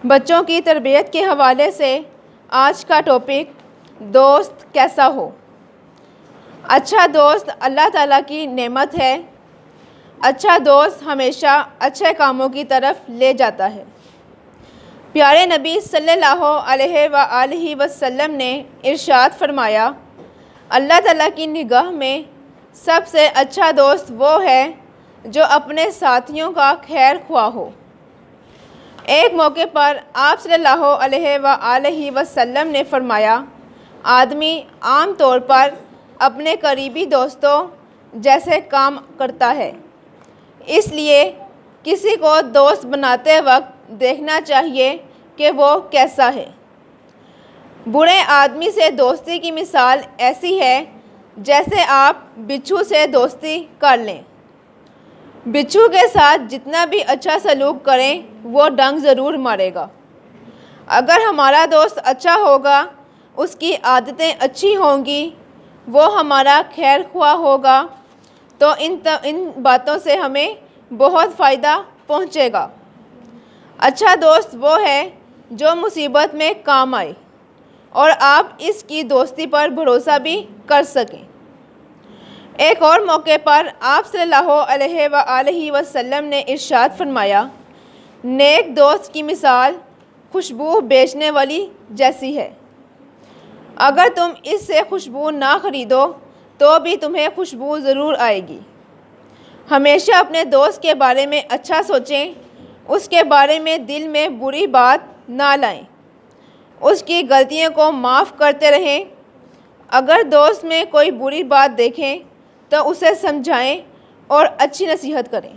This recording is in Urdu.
بچوں کی تربیت کے حوالے سے آج کا ٹاپک دوست کیسا ہو۔ اچھا دوست اللہ تعالیٰ کی نعمت ہے۔ اچھا دوست ہمیشہ اچھے کاموں کی طرف لے جاتا ہے۔ پیارے نبی صلی اللہ علیہ وآلہ وسلم نے ارشاد فرمایا، اللہ تعالیٰ کی نگاہ میں سب سے اچھا دوست وہ ہے جو اپنے ساتھیوں کا خیر خواہ ہو۔ ایک موقع پر آپ صلی اللہ علیہ وآلہ وسلم نے فرمایا، آدمی عام طور پر اپنے قریبی دوستوں جیسے کام کرتا ہے، اس لیے کسی کو دوست بناتے وقت دیکھنا چاہیے کہ وہ کیسا ہے۔ برے آدمی سے دوستی کی مثال ایسی ہے جیسے آپ بچھو سے دوستی کر لیں۔ بچھو کے ساتھ جتنا بھی اچھا سلوک کریں وہ ڈنگ ضرور مارے گا۔ اگر ہمارا دوست اچھا ہوگا، اس کی عادتیں اچھی ہوں گی، وہ ہمارا خیر خواہ ہوگا، تو ان باتوں سے ہمیں بہت فائدہ پہنچے گا۔ اچھا دوست وہ ہے جو مصیبت میں کام آئے اور آپ اس کی دوستی پر بھروسہ بھی کر سکیں۔ ایک اور موقع پر آپ صلی اللہ علیہ وآلہ وسلم نے ارشاد فرمایا، نیک دوست کی مثال خوشبو بیچنے والی جیسی ہے۔ اگر تم اس سے خوشبو نہ خریدو تو بھی تمہیں خوشبو ضرور آئے گی۔ ہمیشہ اپنے دوست کے بارے میں اچھا سوچیں، اس کے بارے میں دل میں بری بات نہ لائیں، اس کی غلطیوں کو معاف کرتے رہیں۔ اگر دوست میں کوئی بری بات دیکھیں تو اسے سمجھائیں اور اچھی نصیحت کریں۔